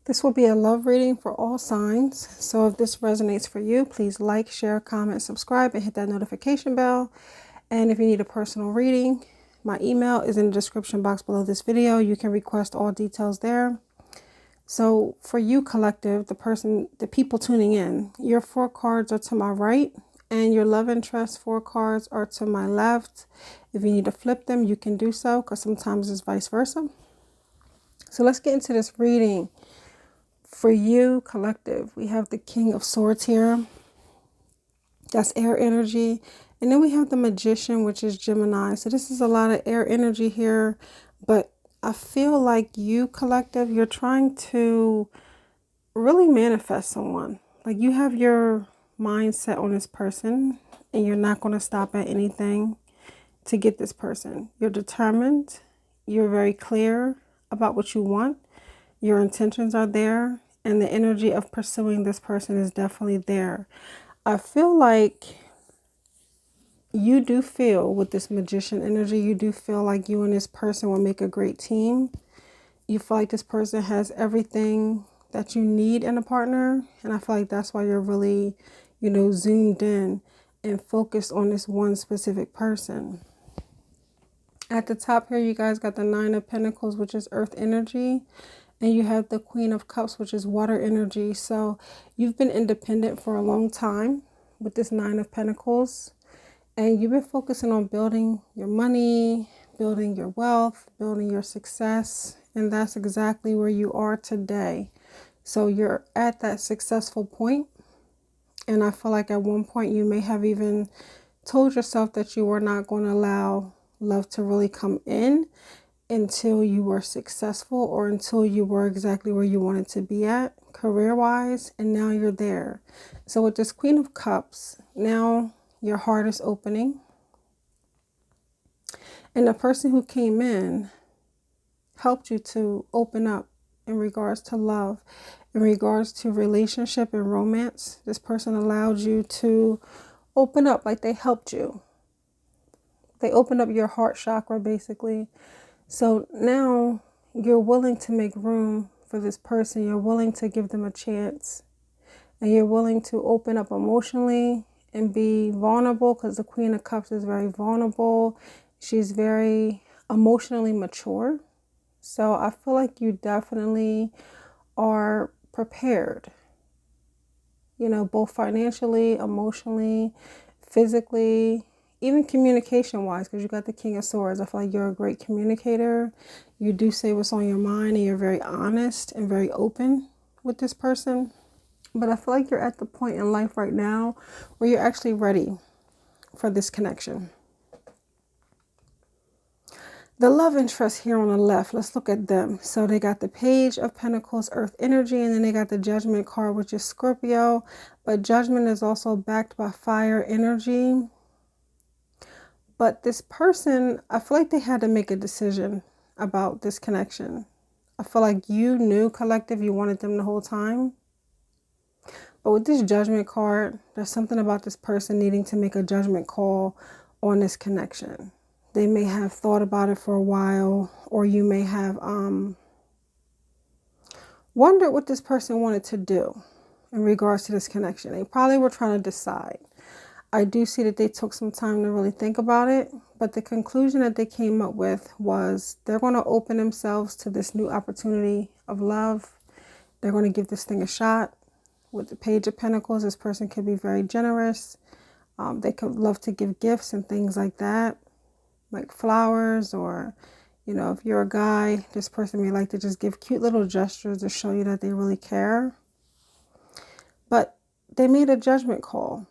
This will be a love reading for all signs. So if this resonates for you, please like, share, comment, subscribe, and hit that notification bell. And if you need a personal reading, my email is in the description box below this video. You can request all details there. So for you, collective, the people tuning in, your 4 cards are to my right and your love interest 4 cards are to my left. If you need to flip them, you can do so, because sometimes it's vice versa. So let's get into this reading. For you, collective, we have the King of Swords here. That's air energy. And then we have the Magician, which is Gemini. So this is a lot of air energy here. But I feel like you, collective, you're trying to really manifest someone. Like you have your mindset on this person and you're not going to stop at anything to get this person. You're determined. You're very clear about what you want. Your intentions are there. And the energy of pursuing this person is definitely there. I feel like you do feel with this Magician energy, you do feel like you and this person will make a great team. You feel like this person has everything that you need in a partner. And I feel like that's why you're really, zoomed in and focused on this one specific person. At the top here, you guys got the 9 of Pentacles, which is earth energy. And you have the Queen of Cups, which is water energy. So you've been independent for a long time with this 9 of Pentacles. And you've been focusing on building your money, building your wealth, building your success. And that's exactly where you are today. So you're at that successful point. And I feel like at one point you may have even told yourself that you were not going to allow love to really come in until you were successful, or until you were exactly where you wanted to be at career-wise, and now you're there. So with this Queen of Cups, now your heart is opening, and the person who came in helped you to open up in regards to love, in regards to relationship and romance. This person allowed you to open up, like they helped you. They opened up your heart chakra, basically. So now you're willing to make room for this person. You're willing to give them a chance. And you're willing to open up emotionally and be vulnerable, because the Queen of Cups is very vulnerable. She's very emotionally mature. So I feel like you definitely are prepared, both financially, emotionally, physically, even communication-wise, because you got the King of Swords. I feel like you're a great communicator. You do say what's on your mind, and you're very honest and very open with this person. But I feel like you're at the point in life right now where you're actually ready for this connection. The love interest here on the left, let's look at them. So they got the Page of Pentacles, earth energy, and then they got the Judgment card, which is Scorpio. But Judgment is also backed by fire energy. But this person, I feel like they had to make a decision about this connection. I feel like you knew, collective, you wanted them the whole time. But with this Judgment card, there's something about this person needing to make a judgment call on this connection. They may have thought about it for a while, or you may have wondered what this person wanted to do in regards to this connection. They probably were trying to decide. I do see that they took some time to really think about it, but the conclusion that they came up with was they're going to open themselves to this new opportunity of love. They're going to give this thing a shot. With the Page of Pentacles, this person could be very generous. They could love to give gifts and things like that, like flowers, or, if you're a guy, this person may like to just give cute little gestures to show you that they really care. But they made a judgment call.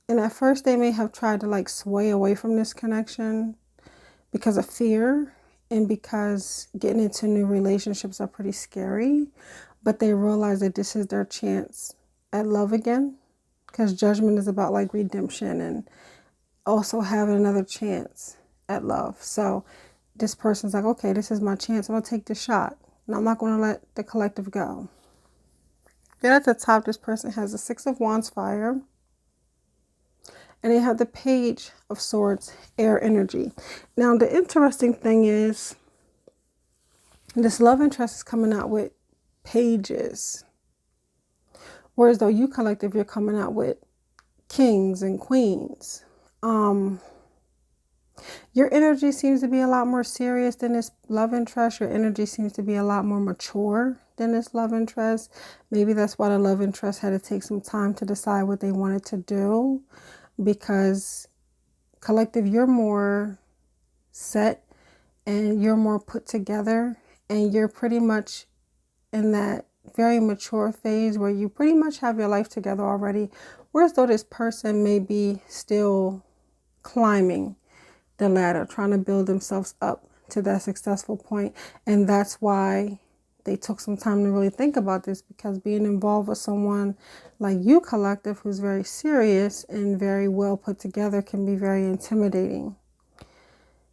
And at first they may have tried to sway away from this connection because of fear and because getting into new relationships are pretty scary. But they realize that this is their chance at love again, because Judgment is about redemption and also having another chance at love. So this person's like, okay, this is my chance. I'm going to take the shot. And I'm not going to let the collective go. Then at the top, this person has the 6 of Wands, fire. And they have the Page of Swords, air energy. Now, the interesting thing is this love interest is coming out with pages. Whereas though you collective, you're coming out with kings and queens. Your energy seems to be a lot more serious than this love interest. Your energy seems to be a lot more mature than this love interest. Maybe that's why the love interest had to take some time to decide what they wanted to do, because collective, you're more set and you're more put together, and you're pretty much in that very mature phase where you pretty much have your life together already. Whereas though this person may be still climbing the ladder, trying to build themselves up to that successful point. And that's why they took some time to really think about this, because being involved with someone like you, collective, who's very serious and very well put together, can be very intimidating.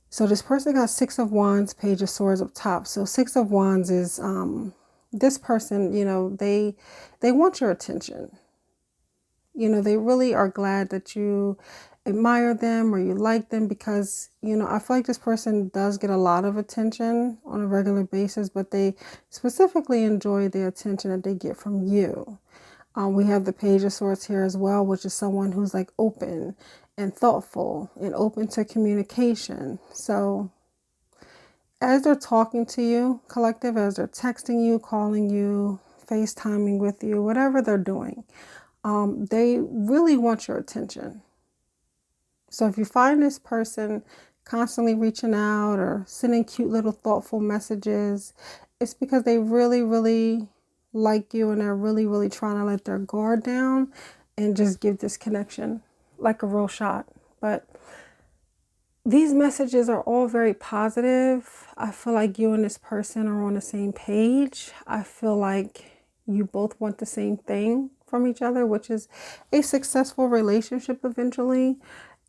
So this person got Six of Wands, Page of Swords up top. So Six of Wands is this person, you know, they want your attention. You know, they really are glad that you admire them or you like them, because, you know, I feel like this person does get a lot of attention on a regular basis, but they specifically enjoy the attention that they get from you. We have the Page of Swords here as well, which is someone who's like open and thoughtful and open to communication. So as they're talking to you, collective, as they're texting you, calling you, FaceTiming with you, whatever they're doing, they really want your attention. So if you find this person constantly reaching out or sending cute little thoughtful messages, it's because they really, really like you, and they're really, really trying to let their guard down and just give this connection like a real shot. But these messages are all very positive. I feel like you and this person are on the same page. I feel like you both want the same thing from each other, which is a successful relationship eventually.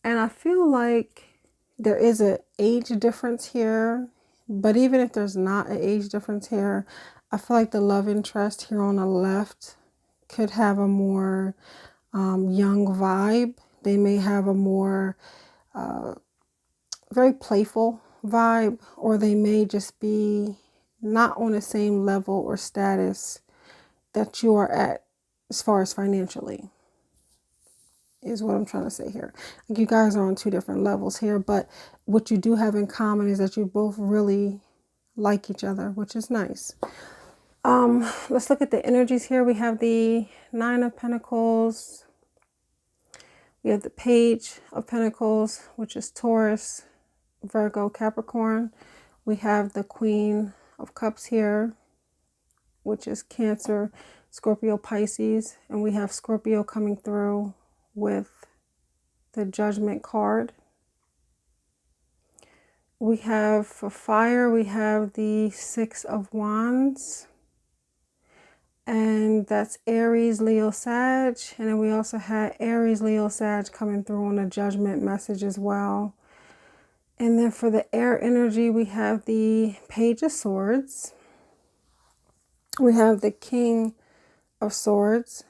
And I feel like there is an age difference here. But even if there's not an age difference here, I feel like the love interest here on the left could have a more young vibe. They may have a more very playful vibe, or they may just be not on the same level or status that you are at as far as financially, is what I'm trying to say here. Like, you guys are on two different levels here, but what you do have in common is that you both really like each other, which is nice. Let's look at the energies here. We have the Nine of Pentacles. We have the Page of Pentacles, which is Taurus, Virgo, Capricorn. We have the Queen of Cups here, which is Cancer, Scorpio, Pisces. And we have Scorpio coming through with the Judgment card. We have, for fire, we have the Six of Wands. And that's Aries, Leo, Sag. And then we also had Aries, Leo, Sag coming through on the Judgment message as well. And then for the air energy, we have the Page of Swords. We have the King of Swords,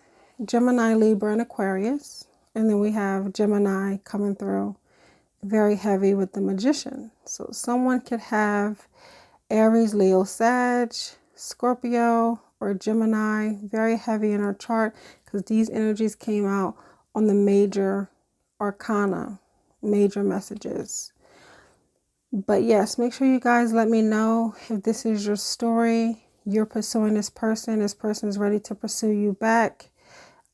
Gemini, Libra, and Aquarius. And then we have Gemini coming through very heavy with the Magician. So someone could have Aries, Leo, Sag, Scorpio, or Gemini very heavy in our chart, because these energies came out on the major arcana, major messages. But yes, make sure you guys let me know if this is your story. You're pursuing this person is ready to pursue you back.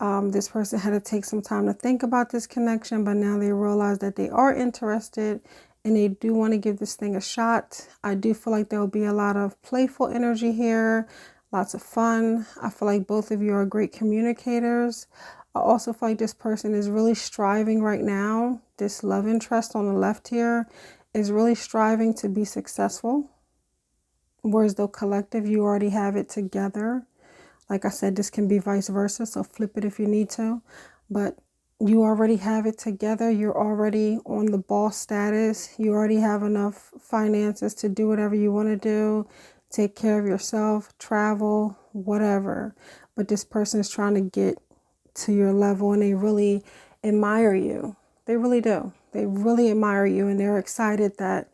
This person had to take some time to think about this connection, but now they realize that they are interested and they do want to give this thing a shot. I do feel like there will be a lot of playful energy here, lots of fun. I feel like both of you are great communicators. I also feel like this person is really striving right now. This love interest on the left here is really striving to be successful. Whereas though collective, you already have it together. Like I said, this can be vice versa, so flip it if you need to. But you already have it together. You're already on the boss status. You already have enough finances to do whatever you want to do, take care of yourself, travel, whatever. But this person is trying to get to your level, and they really admire you. They really do. They really admire you, and they're excited that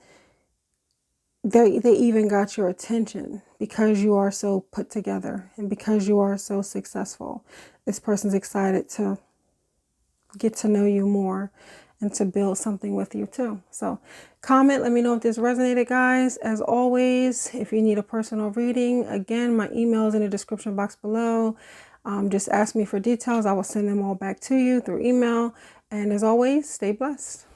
they even got your attention because you are so put together and because you are so successful. This person's excited to get to know you more and to build something with you too. So comment, let me know if this resonated, guys. As always, if you need a personal reading, again, my email is in the description box below. Just ask me for details. I will send them all back to you through email. And as always, stay blessed.